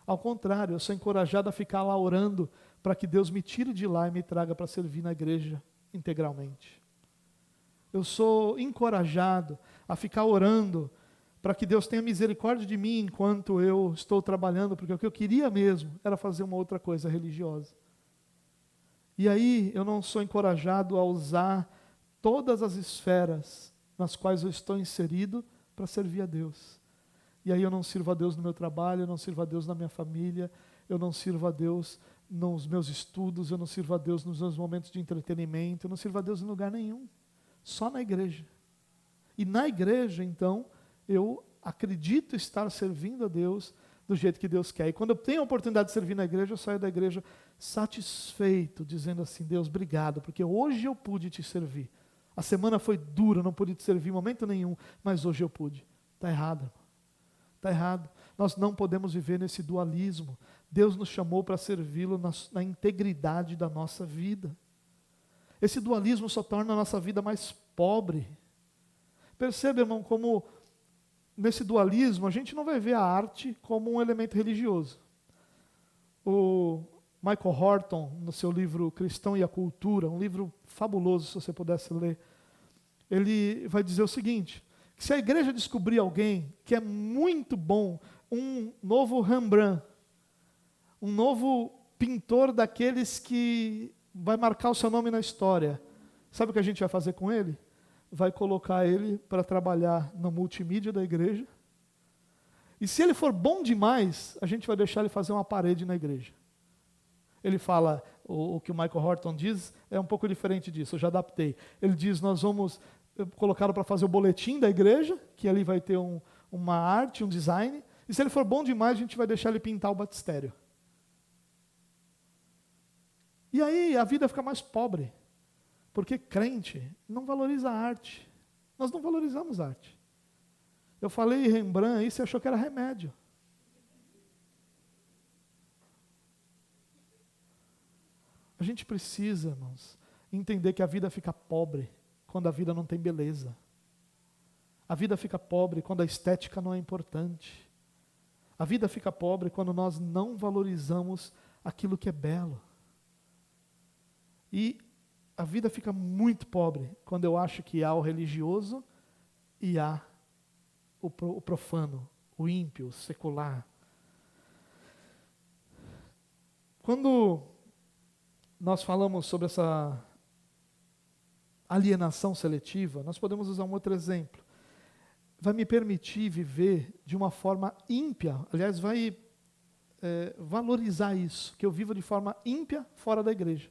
Ao contrário, eu sou encorajado a ficar lá orando para que Deus me tire de lá e me traga para servir na igreja integralmente. Eu sou encorajado a ficar orando para que Deus tenha misericórdia de mim enquanto eu estou trabalhando, porque o que eu queria mesmo era fazer uma outra coisa religiosa. E aí eu não sou encorajado a usar todas as esferas nas quais eu estou inserido para servir a Deus. E aí eu não sirvo a Deus no meu trabalho, eu não sirvo a Deus na minha família, eu não sirvo a Deus nos meus estudos, eu não sirvo a Deus nos meus momentos de entretenimento, eu não sirvo a Deus em lugar nenhum, só na igreja. E na igreja, então, eu acredito estar servindo a Deus do jeito que Deus quer. E quando eu tenho a oportunidade de servir na igreja, eu saio da igreja satisfeito, dizendo assim: Deus, obrigado, porque hoje eu pude te servir. A semana foi dura, não pude te servir em momento nenhum, mas hoje eu pude. Está errado, irmão. Está errado. Nós não podemos viver nesse dualismo. Deus nos chamou para servi-lo na integridade da nossa vida. Esse dualismo só torna a nossa vida mais pobre. Perceba, irmão, como nesse dualismo a gente não vai ver a arte como um elemento religioso. O Michael Horton, no seu livro Cristão e a Cultura, um livro fabuloso, se você pudesse ler, ele vai dizer o seguinte: que se a igreja descobrir alguém que é muito bom, um novo Rembrandt, um novo pintor daqueles que vai marcar o seu nome na história, sabe o que a gente vai fazer com ele? Vai colocar ele para trabalhar no multimídia da igreja. E se ele for bom demais, a gente vai deixar ele fazer uma parede na igreja. Ele fala, o que o Michael Horton diz é um pouco diferente disso, eu já adaptei. Ele diz, nós vamos colocar para fazer o boletim da igreja, que ali vai ter uma arte, um design, e se ele for bom demais, a gente vai deixar ele pintar o batistério. E aí a vida fica mais pobre, porque crente não valoriza a arte. Nós não valorizamos a arte. Eu falei Rembrandt, aí você achou que era remédio. A gente precisa, irmãos, entender que a vida fica pobre quando a vida não tem beleza. A vida fica pobre quando a estética não é importante. A vida fica pobre quando nós não valorizamos aquilo que é belo. E a vida fica muito pobre quando eu acho que há o religioso e há o profano, o ímpio, o secular. Quando nós falamos sobre essa alienação seletiva, nós podemos usar um outro exemplo. Vai me permitir viver de uma forma ímpia, aliás, vai valorizar isso, que eu vivo de forma ímpia fora da igreja.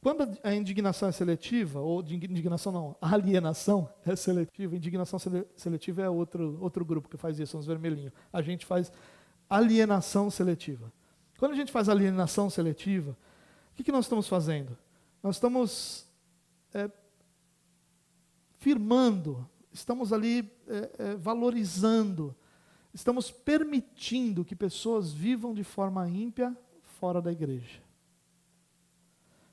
Quando a indignação é seletiva, ou de indignação não, a alienação é seletiva, indignação seletiva é outro grupo que faz isso, são os vermelhinhos. A gente faz alienação seletiva. Quando a gente faz alienação seletiva, o que nós estamos fazendo? Nós estamos firmando, estamos ali valorizando, estamos permitindo que pessoas vivam de forma ímpia fora da igreja.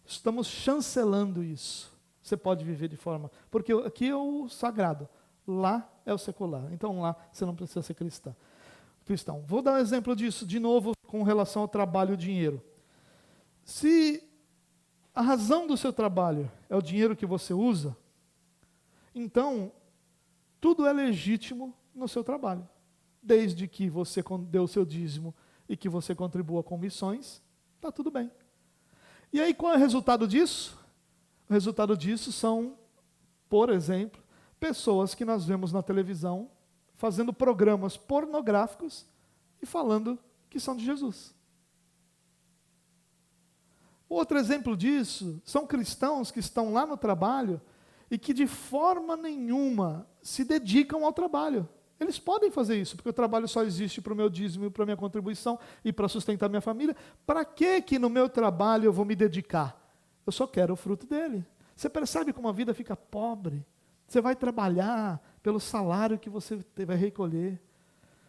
Estamos chancelando isso. Você pode viver de forma... Porque aqui é o sagrado, lá é o secular. Então lá você não precisa ser cristão. Vou dar um exemplo disso, de novo, com relação ao trabalho e o dinheiro. Se a razão do seu trabalho é o dinheiro que você usa, então tudo é legítimo no seu trabalho. Desde que você dê o seu dízimo e que você contribua com missões, está tudo bem. E aí, qual é o resultado disso? O resultado disso são, por exemplo, pessoas que nós vemos na televisão fazendo programas pornográficos e falando que são de Jesus. Outro exemplo disso são cristãos que estão lá no trabalho e que de forma nenhuma se dedicam ao trabalho. Eles podem fazer isso, porque o trabalho só existe para o meu dízimo e para a minha contribuição e para sustentar minha família. Para que no meu trabalho eu vou me dedicar? Eu só quero o fruto dele. Você percebe como a vida fica pobre? Você vai trabalhar pelo salário que você vai recolher.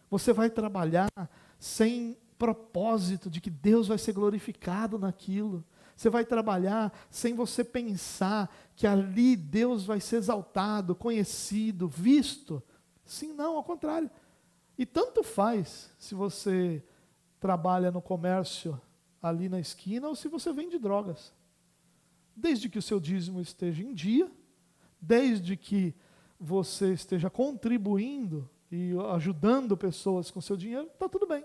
Você vai trabalhar sem propósito de que Deus vai ser glorificado naquilo. Você vai trabalhar sem você pensar que ali Deus vai ser exaltado, conhecido, visto. Sim, não, ao contrário. E tanto faz se você trabalha no comércio ali na esquina ou se você vende drogas. Desde que o seu dízimo esteja em dia, desde que você esteja contribuindo e ajudando pessoas com seu dinheiro, está tudo bem.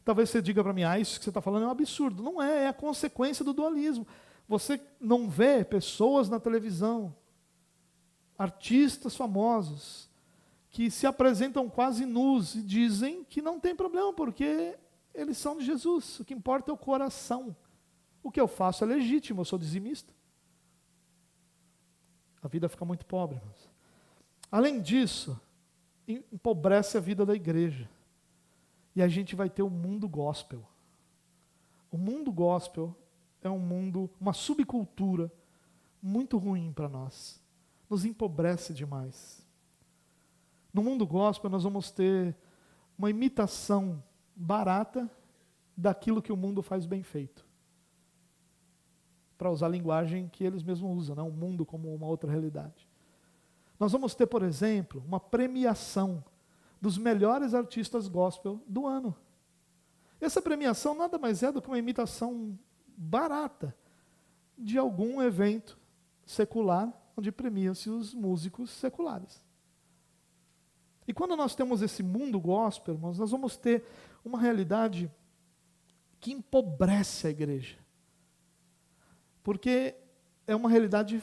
Talvez você diga para mim, isso que você está falando é um absurdo. Não é, é a consequência do dualismo. Você não vê pessoas na televisão, artistas famosos, que se apresentam quase nus e dizem que não tem problema, porque eles são de Jesus. O que importa é o coração. O que eu faço é legítimo, eu sou dizimista. A vida fica muito pobre, irmãos. Além disso, empobrece a vida da igreja. E a gente vai ter o mundo gospel. O mundo gospel é um mundo, uma subcultura muito ruim para nós. Nos empobrece demais. No mundo gospel nós vamos ter uma imitação barata daquilo que o mundo faz bem feito. Para usar a linguagem que eles mesmos usam, né? O mundo como uma outra realidade. Nós vamos ter, por exemplo, uma premiação dos melhores artistas gospel do ano. Essa premiação nada mais é do que uma imitação barata de algum evento secular, onde premiam-se os músicos seculares. E quando nós temos esse mundo gospel, irmãos, nós vamos ter uma realidade que empobrece a igreja. Porque é uma realidade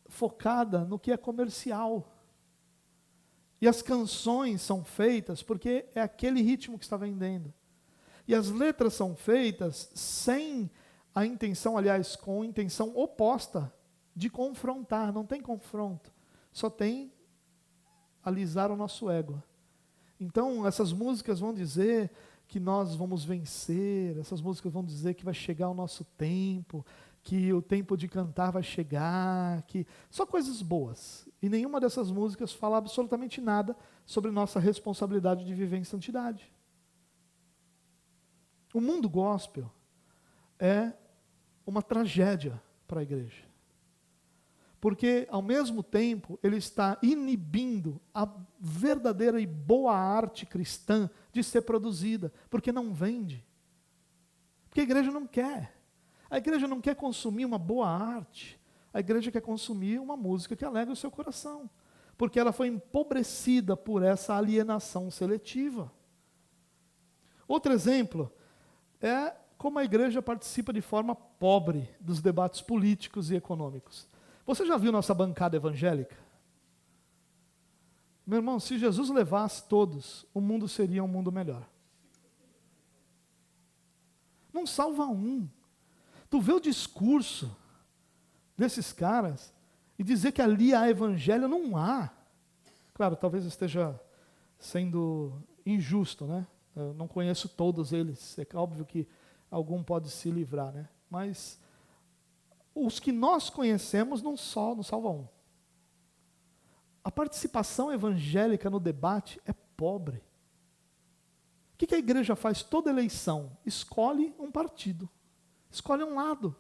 focada no que é comercial. E as canções são feitas porque é aquele ritmo que está vendendo. E as letras são feitas sem a intenção, aliás, com a intenção oposta de confrontar. Não tem confronto, só tem alisar o nosso ego. Então, essas músicas vão dizer que nós vamos vencer, essas músicas vão dizer que vai chegar o nosso tempo, que o tempo de cantar vai chegar, que só coisas boas. E nenhuma dessas músicas fala absolutamente nada sobre nossa responsabilidade de viver em santidade. O mundo gospel é uma tragédia para a igreja. Porque, ao mesmo tempo, ele está inibindo a verdadeira e boa arte cristã de ser produzida, porque não vende. Porque a igreja não quer. A igreja não quer consumir uma boa arte. A igreja quer consumir uma música que alegra o seu coração. Porque ela foi empobrecida por essa alienação seletiva. Outro exemplo é como a igreja participa de forma pobre dos debates políticos e econômicos. Você já viu nossa bancada evangélica? Meu irmão, se Jesus levasse todos, o mundo seria um mundo melhor. Não salva um. Tu vê o discurso desses caras e dizer que ali há evangelho, não há. Claro, talvez eu esteja sendo injusto, né? Eu não conheço todos eles, é óbvio que algum pode se livrar, né? Mas os que nós conhecemos não salva um. A participação evangélica no debate é pobre. O que a igreja faz toda eleição? Escolhe um partido. Escolhe um lado.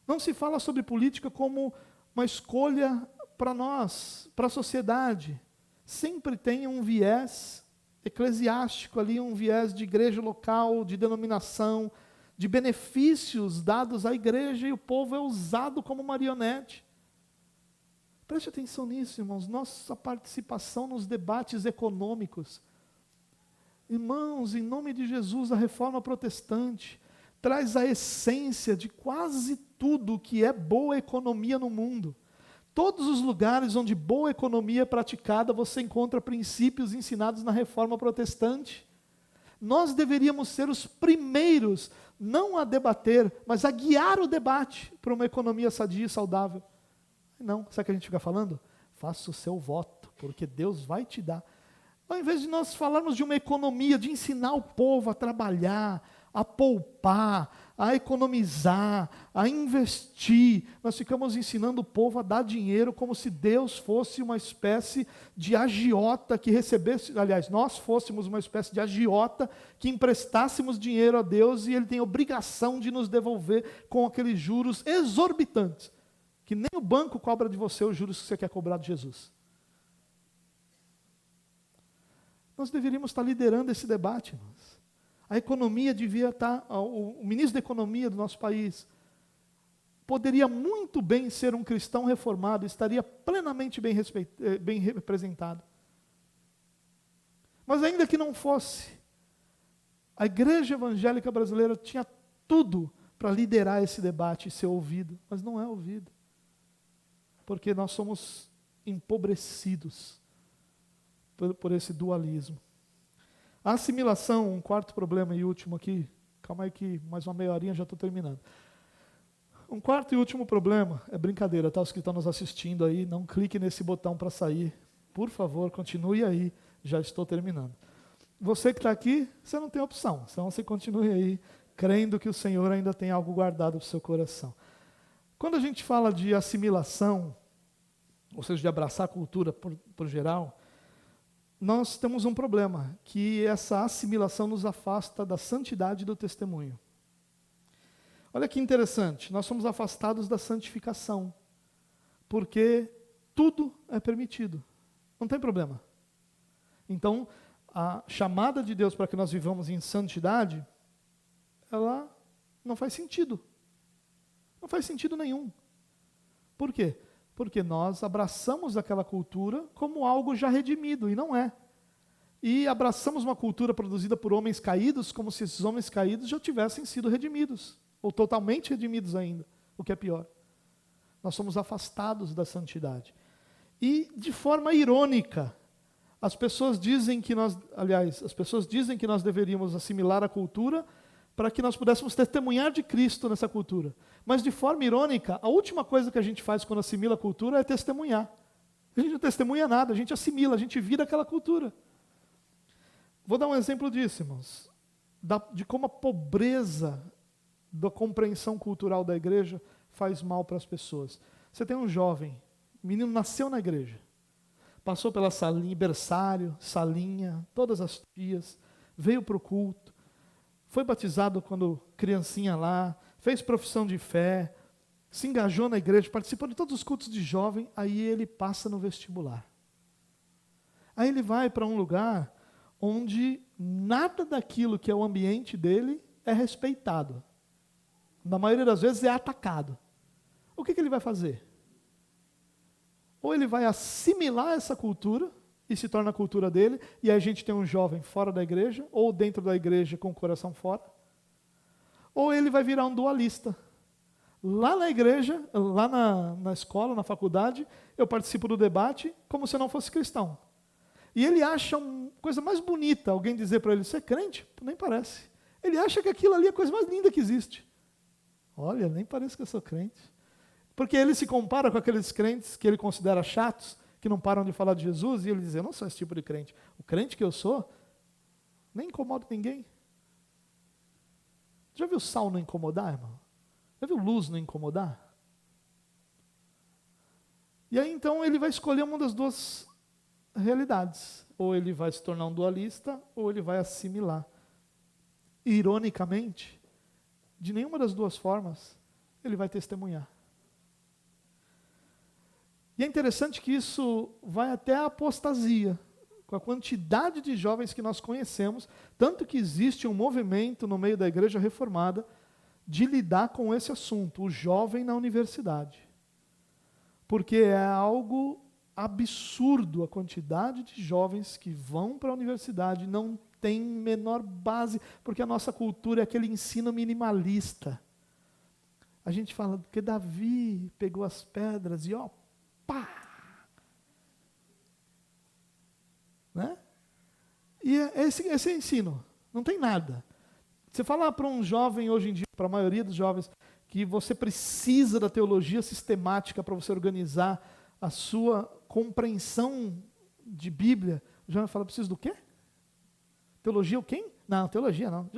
Não se fala sobre política como uma escolha para nós, para a sociedade. Sempre tem um viés eclesiástico ali, um viés de igreja local, de denominação, de benefícios dados à igreja, e o povo é usado como marionete. Preste atenção nisso, irmãos. Nossa participação nos debates econômicos. Irmãos, em nome de Jesus, a reforma protestante traz a essência de quase tudo que é boa economia no mundo. Todos os lugares onde boa economia é praticada, você encontra princípios ensinados na reforma protestante. Nós deveríamos ser os primeiros, não a debater, mas a guiar o debate para uma economia sadia e saudável. Não, sabe o que a gente fica falando? Faça o seu voto, porque Deus vai te dar. Ao invés de nós falarmos de uma economia, de ensinar o povo a trabalhar, a poupar, a economizar, a investir. Nós ficamos ensinando o povo a dar dinheiro como se Deus fosse uma espécie de agiota que recebesse, aliás, nós fôssemos uma espécie de agiota que emprestássemos dinheiro a Deus e Ele tem obrigação de nos devolver com aqueles juros exorbitantes, que nem o banco cobra de você os juros que você quer cobrar de Jesus. Nós deveríamos estar liderando esse debate, irmãos. A economia devia estar, o ministro da Economia do nosso país poderia muito bem ser um cristão reformado, estaria plenamente bem representado. Mas ainda que não fosse, a igreja evangélica brasileira tinha tudo para liderar esse debate e ser ouvido, mas não é ouvido, porque nós somos empobrecidos por esse dualismo. A assimilação, um quarto problema e último aqui, calma aí que mais uma meia horinha já estou terminando. Um quarto e último problema, é brincadeira, tá? Os que estão nos assistindo aí, não clique nesse botão para sair. Por favor, continue aí, já estou terminando. Você que está aqui, você não tem opção, então você continue aí, crendo que o Senhor ainda tem algo guardado para o seu coração. Quando a gente fala de assimilação, ou seja, de abraçar a cultura por geral, nós temos um problema, que essa assimilação nos afasta da santidade do testemunho. Olha que interessante, nós somos afastados da santificação, porque tudo é permitido, não tem problema. Então, a chamada de Deus para que nós vivamos em santidade, ela não faz sentido. Não faz sentido nenhum. Por quê? Porque nós abraçamos aquela cultura como algo já redimido, e não é. E abraçamos uma cultura produzida por homens caídos, como se esses homens caídos já tivessem sido redimidos, ou totalmente redimidos ainda, o que é pior. Nós somos afastados da santidade. E, de forma irônica, as pessoas dizem que nós deveríamos assimilar a cultura para que nós pudéssemos testemunhar de Cristo nessa cultura. Mas, de forma irônica, a última coisa que a gente faz quando assimila a cultura é testemunhar. A gente não testemunha nada, a gente assimila, a gente vira aquela cultura. Vou dar um exemplo disso, irmãos, de como a pobreza da compreensão cultural da igreja faz mal para as pessoas. Você tem um jovem, menino nasceu na igreja, passou pela salinha, berçário, salinha, todas as tias, veio para o culto, foi batizado quando criancinha lá, fez profissão de fé, se engajou na igreja, participou de todos os cultos de jovem, aí ele passa no vestibular. Aí ele vai para um lugar onde nada daquilo que é o ambiente dele é respeitado. Na maioria das vezes é atacado. O que ele vai fazer? Ou ele vai assimilar essa cultura e se torna a cultura dele, e aí a gente tem um jovem fora da igreja, ou dentro da igreja com o coração fora, ou ele vai virar um dualista. Lá na igreja, lá na escola, na faculdade, eu participo do debate como se eu não fosse cristão. E ele acha uma coisa mais bonita alguém dizer para ele, você é crente? Nem parece. Ele acha que aquilo ali é a coisa mais linda que existe. Olha, nem parece que eu sou crente. Porque ele se compara com aqueles crentes que ele considera chatos, que não param de falar de Jesus, e ele diz, eu não sou esse tipo de crente. O crente que eu sou, nem incomoda ninguém. Já viu sal não incomodar, irmão? Já viu luz não incomodar? E aí então ele vai escolher uma das duas realidades. Ou ele vai se tornar um dualista, ou ele vai assimilar. Ironicamente, de nenhuma das duas formas, ele vai testemunhar. E é interessante que isso vai até a apostasia, com a quantidade de jovens que nós conhecemos, tanto que existe um movimento no meio da igreja reformada de lidar com esse assunto, o jovem na universidade. Porque é algo absurdo a quantidade de jovens que vão para a universidade, não tem menor base, porque a nossa cultura é aquele ensino minimalista. A gente fala que Davi pegou as pedras e pá! Né? E esse é ensino, não tem nada. Você falar para um jovem hoje em dia, para a maioria dos jovens, que você precisa da teologia sistemática para você organizar a sua compreensão de Bíblia, o jovem fala, preciso do quê? Teologia o quem? Não, teologia não.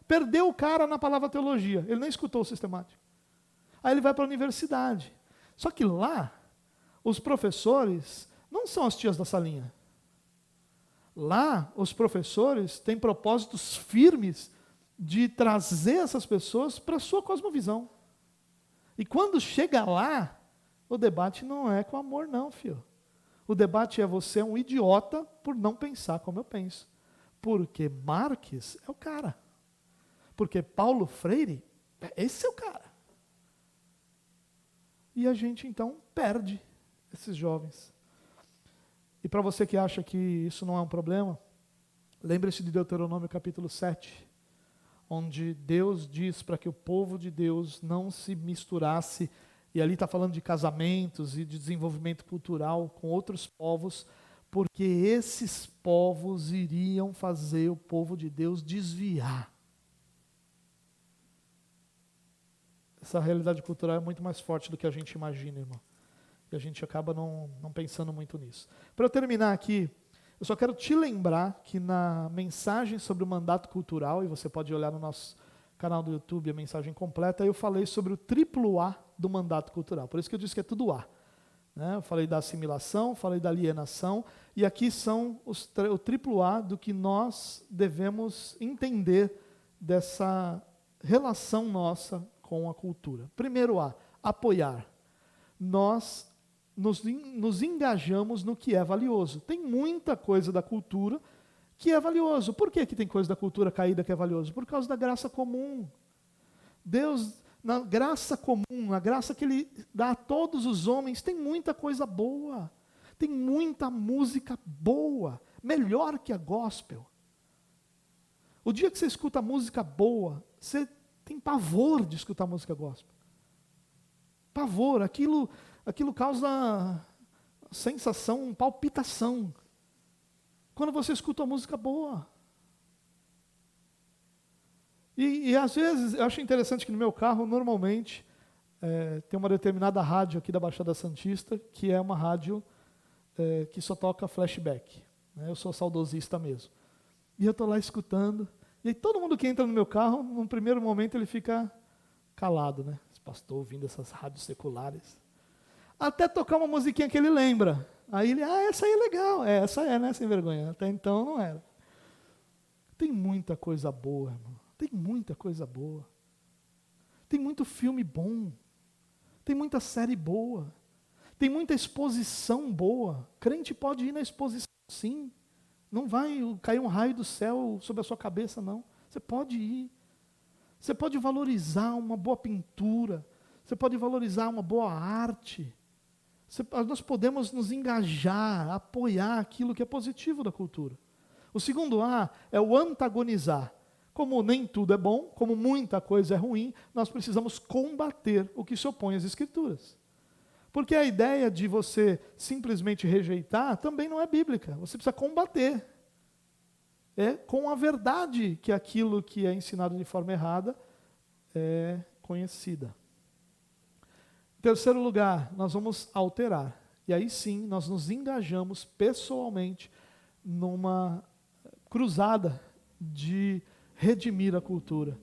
Perdeu o cara na palavra teologia. Ele nem escutou o sistemático. Aí ele vai para a universidade. Só que lá, os professores não são as tias da salinha. Lá, os professores têm propósitos firmes de trazer essas pessoas para a sua cosmovisão. E quando chega lá, o debate não é com amor não, filho. O debate é você é um idiota por não pensar como eu penso. Porque Marx é o cara. Porque Paulo Freire, esse é o cara. E a gente então perde esses jovens. E para você que acha que isso não é um problema, lembre-se de Deuteronômio capítulo 7, onde Deus diz para que o povo de Deus não se misturasse, e ali está falando de casamentos e de desenvolvimento cultural com outros povos, porque esses povos iriam fazer o povo de Deus desviar. Essa realidade cultural é muito mais forte do que a gente imagina, irmão. E a gente acaba não pensando muito nisso. Para eu terminar aqui, eu só quero te lembrar que na mensagem sobre o mandato cultural, e você pode olhar no nosso canal do YouTube a mensagem completa, eu falei sobre o triplo A do mandato cultural. Por isso que eu disse que é tudo A. Né? Eu falei da assimilação, falei da alienação, e aqui são o triplo A do que nós devemos entender dessa relação nossa com a cultura. Primeiro A, apoiar. Nós nos engajamos no que é valioso. Tem muita coisa da cultura que é valioso. Por que tem coisa da cultura caída que é valioso? Por causa da graça comum. Deus, na graça comum, na graça que Ele dá a todos os homens, tem muita coisa boa. Tem muita música boa, melhor que a gospel. O dia que você escuta música boa, você tem pavor de escutar música gospel. Pavor, aquilo causa sensação, palpitação. Quando você escuta uma música boa. E às vezes, eu acho interessante que no meu carro, normalmente, tem uma determinada rádio aqui da Baixada Santista, que é uma rádio que só toca flashback. Né? Eu sou saudosista mesmo. E eu estou lá escutando. E aí todo mundo que entra no meu carro, num primeiro momento, ele fica calado, né? Esse pastor ouvindo essas rádios seculares. Até tocar uma musiquinha que ele lembra. Aí ele, essa aí é legal. Essa é, né, sem vergonha. Até então não era. Tem muita coisa boa, irmão. Tem muita coisa boa. Tem muito filme bom. Tem muita série boa. Tem muita exposição boa. Crente pode ir na exposição, sim. Não vai cair um raio do céu sobre a sua cabeça, não. Você pode ir. Você pode valorizar uma boa pintura. Você pode valorizar uma boa arte. Nós podemos nos engajar, apoiar aquilo que é positivo da cultura. O segundo A é o antagonizar. Como nem tudo é bom, como muita coisa é ruim, nós precisamos combater o que se opõe às Escrituras. Porque a ideia de você simplesmente rejeitar também não é bíblica. Você precisa combater. É com a verdade que aquilo que é ensinado de forma errada é conhecida. Em terceiro lugar, nós vamos alterar. E aí sim, nós nos engajamos pessoalmente numa cruzada de redimir a cultura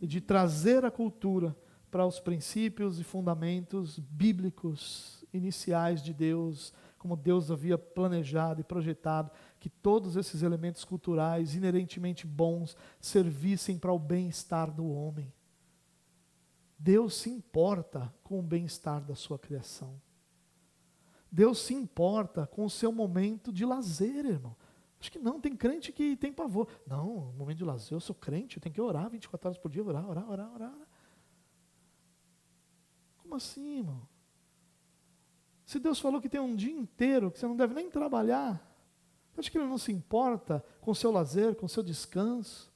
e de trazer a cultura para os princípios e fundamentos bíblicos iniciais de Deus, como Deus havia planejado e projetado, que todos esses elementos culturais inerentemente bons servissem para o bem-estar do homem. Deus se importa com o bem-estar da sua criação. Deus se importa com o seu momento de lazer, irmão. Acho que não, tem crente que tem pavor. Não, momento de lazer, eu sou crente, eu tenho que orar 24 horas por dia, orar. Como assim, irmão? Se Deus falou que tem um dia inteiro, que você não deve nem trabalhar, você acha que Ele não se importa com o seu lazer, com o seu descanso?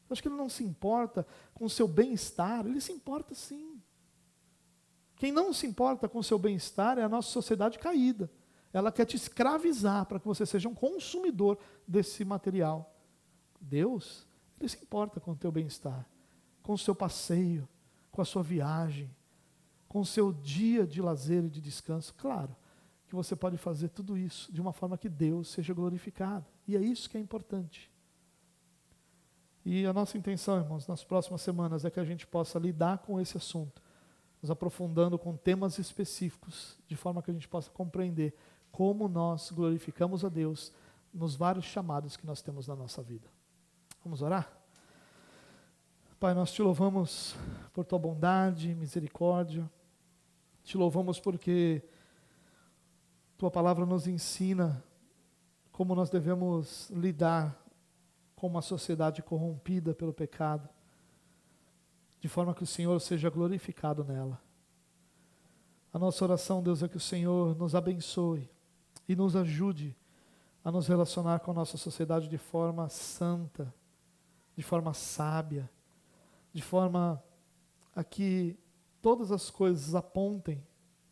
Você acha que Ele não se importa com o seu bem-estar? Ele se importa sim. Quem não se importa com o seu bem-estar é a nossa sociedade caída. Ela quer te escravizar para que você seja um consumidor desse material. Deus, Ele se importa com o teu bem-estar, com o seu passeio, com a sua viagem, com o seu dia de lazer e de descanso. Claro que você pode fazer tudo isso de uma forma que Deus seja glorificado. E é isso que é importante. E a nossa intenção, irmãos, nas próximas semanas é que a gente possa lidar com esse assunto, nos aprofundando com temas específicos, de forma que a gente possa compreender como nós glorificamos a Deus nos vários chamados que nós temos na nossa vida. Vamos orar? Pai, nós te louvamos por tua bondade, misericórdia, te louvamos porque tua palavra nos ensina como nós devemos lidar com uma sociedade corrompida pelo pecado, de forma que o Senhor seja glorificado nela. A nossa oração, Deus, é que o Senhor nos abençoe e nos ajude a nos relacionar com a nossa sociedade de forma santa, de forma sábia, de forma a que todas as coisas apontem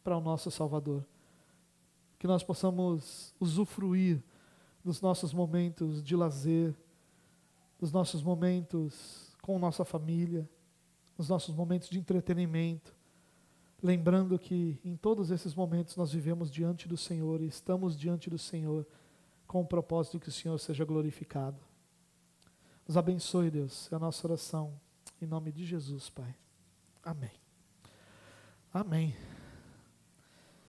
para o nosso Salvador. Que nós possamos usufruir dos nossos momentos de lazer, dos nossos momentos com nossa família, dos nossos momentos de entretenimento, lembrando que em todos esses momentos nós vivemos diante do Senhor e estamos diante do Senhor com o propósito de que o Senhor seja glorificado. Nos abençoe, Deus, é a nossa oração, em nome de Jesus, Pai. Amém. Amém.